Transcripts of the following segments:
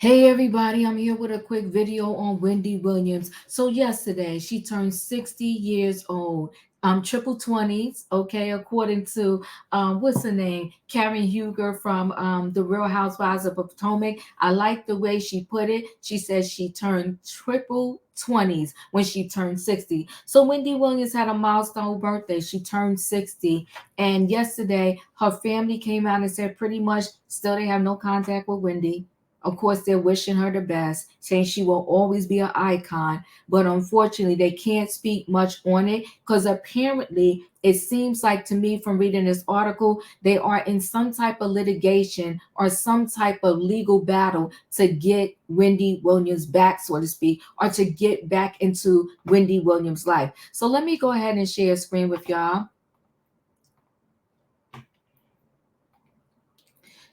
Hey everybody, I'm here with a quick video on Wendy Williams. So yesterday she turned 60 years old. Triple 20s, okay, according to what's her name? Karen Huger from the Real Housewives of Potomac. I like the way she put it. She says she turned triple 20s when she turned 60. So Wendy Williams had a milestone birthday. She turned 60. And yesterday her family came out and said pretty much still they have no contact with Wendy. Of course, they're wishing her the best, saying she will always be an icon. But unfortunately, they can't speak much on it because apparently it seems like to me from reading this article, they are in some type of litigation or some type of legal battle to get Wendy Williams back, so to speak, or to get back into Wendy Williams' life. So let me go ahead and share a screen with y'all.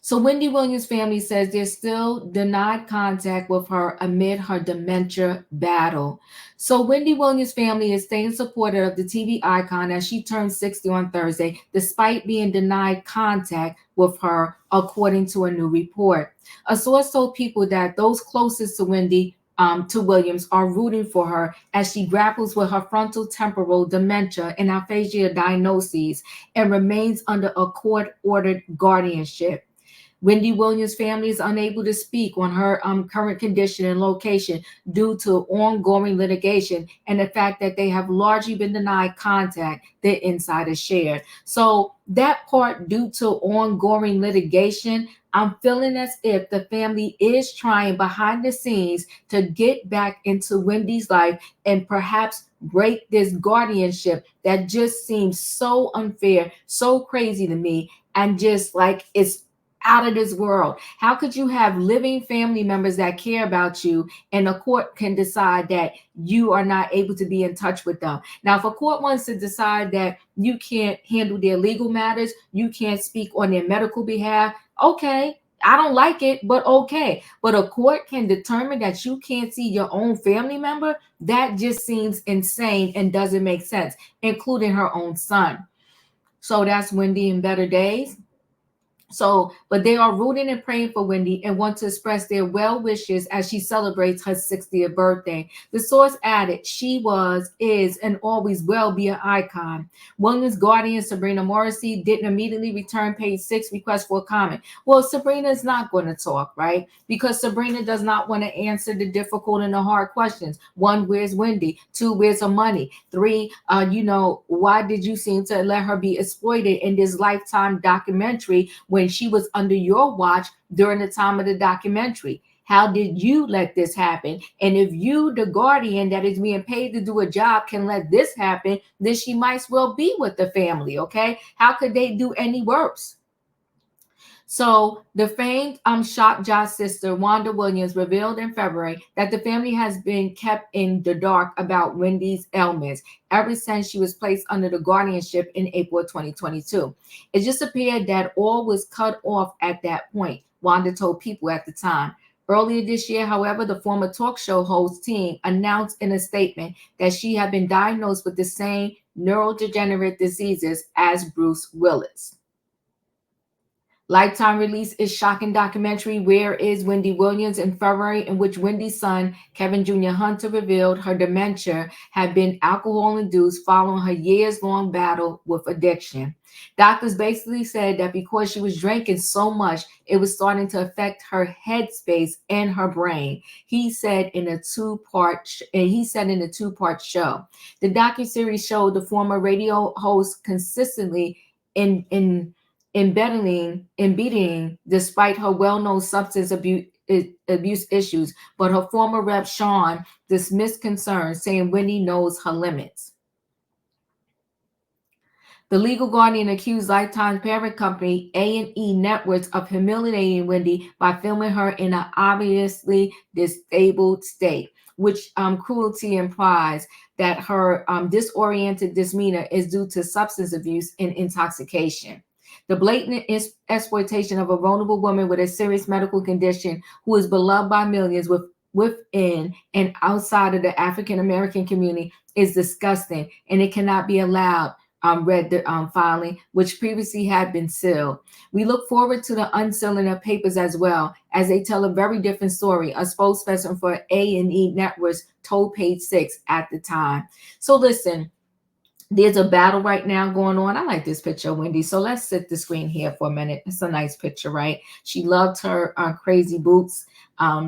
So Wendy Williams' family says they're still denied contact with her amid her dementia battle. So Wendy Williams' family is staying supportive of the TV icon as she turns 60 on Thursday, despite being denied contact with her, according to a new report. A source told people that those closest to Wendy to Williams are rooting for her as she grapples with her frontal temporal dementia and aphasia diagnoses and remains under a court-ordered guardianship. Wendy Williams' family is unable to speak on her current condition and location due to ongoing litigation and the fact that they have largely been denied contact, the insiders shared. So that part due to ongoing litigation, I'm feeling as if the family is trying behind the scenes to get back into Wendy's life and perhaps break this guardianship that just seems so unfair, so crazy to me, and just like it's out of this world. How could you have living family members that care about you and a court can decide that you are not able to be in touch with them? Now, if a court wants to decide that you can't handle their legal matters, you can't speak on their medical behalf, okay. I don't like it, but okay. But a court can determine that you can't see your own family member. That just seems insane and doesn't make sense, including her own son. So that's Wendy in better days. So, but they are rooting and praying for Wendy and want to express their well wishes as she celebrates her 60th birthday. The source added, she was, is, and always will be an icon. Williams' guardian, Sabrina Morrissey, didn't immediately return page 6 request for a comment. Well, Sabrina's not going to talk, right? Because Sabrina does not want to answer the difficult and the hard questions. 1, where's Wendy? 2, where's her money? 3, why did you seem to let her be exploited in this Lifetime documentary when she was under your watch during the time of the documentary? How did you let this happen? And if you, the guardian that is being paid to do a job, can let this happen, then she might as well be with the family, okay? How could they do any worse? So the famed shock jock sister, Wanda Williams, revealed in February that the family has been kept in the dark about Wendy's ailments ever since she was placed under the guardianship in April 2022. It just appeared that all was cut off at that point, Wanda told people at the time. Earlier this year, however, the former talk show host team announced in a statement that she had been diagnosed with the same neurodegenerative diseases as Bruce Willis. Lifetime released its shocking documentary, Where is Wendy Williams, in February, in which Wendy's son, Kevin Jr. Hunter, revealed her dementia had been alcohol-induced following her years-long battle with addiction. Doctors basically said that because she was drinking so much, it was starting to affect her headspace and her brain. He said in a two-part show. The docuseries showed the former radio host consistently in embedding despite her well-known substance abuse issues, but her former rep Sean dismissed concerns, saying Wendy knows her limits. The legal guardian accused Lifetime's parent company, A&E Networks, of humiliating Wendy by filming her in an obviously disabled state, which cruelty implies that her disoriented demeanor is due to substance abuse and intoxication. The blatant exploitation of a vulnerable woman with a serious medical condition who is beloved by millions within and outside of the African American community is disgusting, and it cannot be allowed read the filing, which previously had been sealed. We look forward to the unsealing of papers as well, as they tell a very different story. A spokesperson for A&E Networks told Page Six at the time. So listen, there's a battle right now going on. I like this picture, Wendy. So let's set the screen here for a minute. It's a nice picture, right? She loved her crazy boots.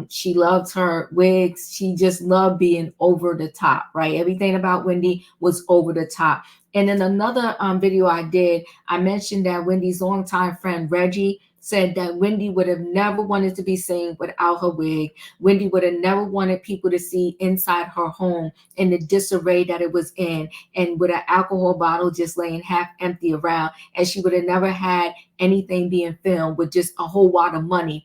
She loved her wigs. She just loved being over the top, right? Everything about Wendy was over the top. And in another video I did, I mentioned that Wendy's longtime friend Reggie said that Wendy would have never wanted to be seen without her wig. Wendy would have never wanted people to see inside her home in the disarray that it was in, and with an alcohol bottle just laying half empty around. And she would have never had anything being filmed with just a whole lot of money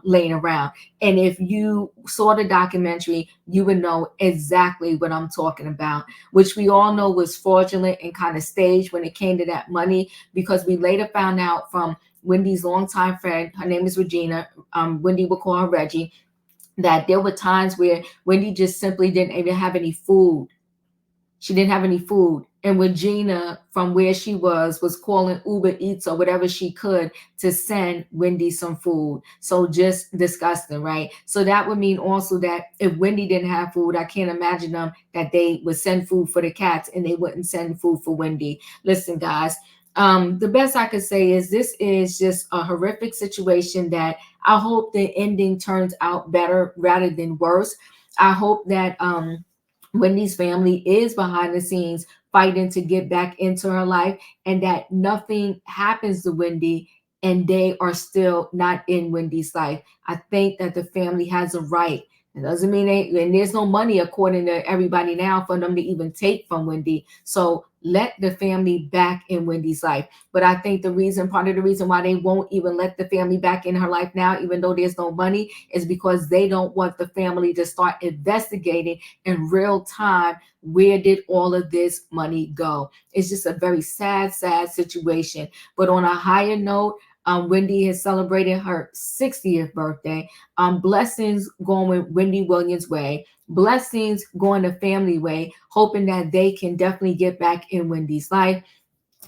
laying around. And if you saw the documentary, you would know exactly what I'm talking about, which we all know was fraudulent and kind of staged when it came to that money, because we later found out from Wendy's longtime friend, her name is Regina, Wendy would call her Reggie, that there were times where Wendy just simply didn't even have any food. She didn't have any food. And Regina, from where she was calling Uber Eats or whatever she could to send Wendy some food. So just disgusting, right? So that would mean also that if Wendy didn't have food, I can't imagine them that they would send food for the cats and they wouldn't send food for Wendy. Listen, guys, the best I could say is this is just a horrific situation that I hope the ending turns out better rather than worse. I hope that Wendy's family is behind the scenes fighting to get back into her life, and that nothing happens to Wendy and they are still not in Wendy's life. I think that the family has a right. It doesn't mean and there's no money, according to everybody now, for them to even take from Wendy. So let the family back in Wendy's life. But I think part of the reason why they won't even let the family back in her life now, even though there's no money, is because they don't want the family to start investigating in real time, where did all of this money go? It's just a very sad situation. But on a higher note, Wendy has celebrated her 60th birthday. Blessings going Wendy Williams' way. Blessings going the family way, hoping that they can definitely get back in Wendy's life.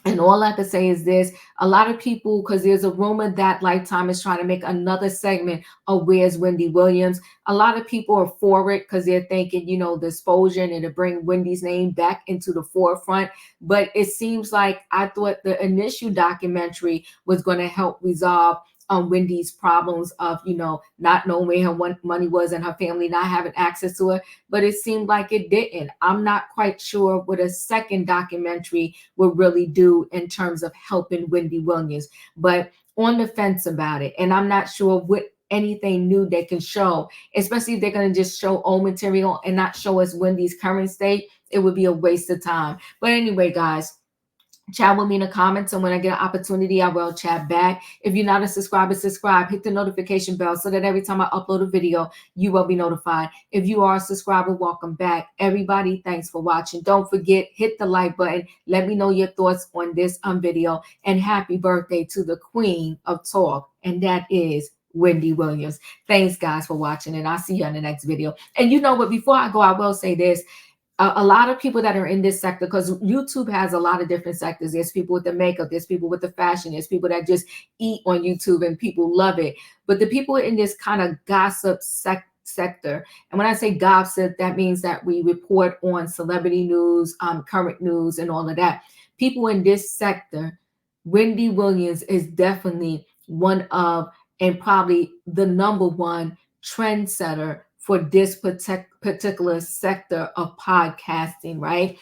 And all I can say is this: a lot of people, because there's a rumor that Lifetime is trying to make another segment of Where's Wendy Williams. A lot of people are for it because they're thinking, the exposure and to bring Wendy's name back into the forefront. But it seems like I thought the initial documentary was going to help resolve Wendy's problems of, not knowing where her money was and her family not having access to it. But it seemed like it didn't. I'm not quite sure what a second documentary will really do in terms of helping Wendy Williams, but on the fence about it. And I'm not sure what anything new they can show, especially if they're going to just show old material and not show us Wendy's current state. It would be a waste of time. But anyway, guys, chat with me in the comments, and when I get an opportunity, I will chat back. If you're not a subscriber, subscribe. Hit the notification bell so that every time I upload a video, you will be notified. If you are a subscriber, welcome back. Everybody, thanks for watching. Don't forget, hit the like button. Let me know your thoughts on this video. And happy birthday to the queen of talk, and that is Wendy Williams. Thanks, guys, for watching, and I'll see you in the next video. And you know what? Before I go, I will say this. A lot of people that are in this sector, because YouTube has a lot of different sectors. There's people with the makeup, there's people with the fashion, there's people that just eat on YouTube and people love it. But the people in this kind of gossip sector, and when I say gossip, that means that we report on celebrity news, current news, and all of that. People in this sector, Wendy Williams is definitely one of, and probably the number one trendsetter for this particular sector of podcasting, right?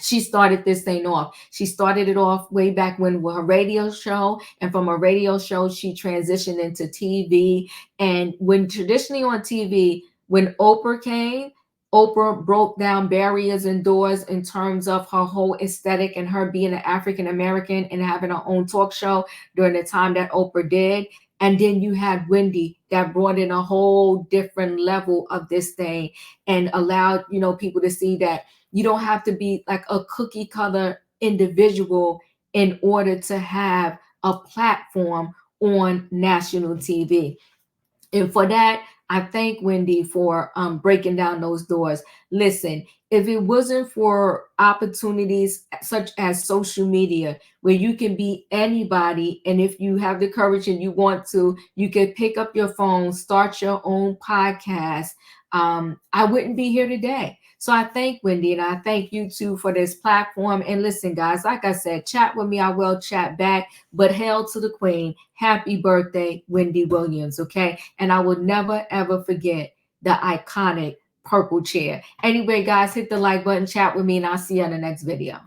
She started this thing off. She started it off way back when with her radio show, and from a radio show, she transitioned into TV. And when traditionally on TV, when Oprah came, Oprah broke down barriers and doors in terms of her whole aesthetic and her being an African American and having her own talk show during the time that Oprah did. And then you had Wendy that brought in a whole different level of this thing and allowed, people to see that you don't have to be like a cookie cutter individual in order to have a platform on national TV. And for that, I thank Wendy for breaking down those doors. Listen, if it wasn't for opportunities such as social media, where you can be anybody, and if you have the courage and you want to, you can pick up your phone, start your own podcast. I wouldn't be here today. So I thank Wendy, and I thank you too for this platform. And listen, guys, like I said, chat with me. I will chat back. But hail to the Queen. Happy birthday, Wendy Williams. Okay. And I will never, ever forget the iconic purple chair. Anyway, guys, hit the like button, chat with me, and I'll see you in the next video.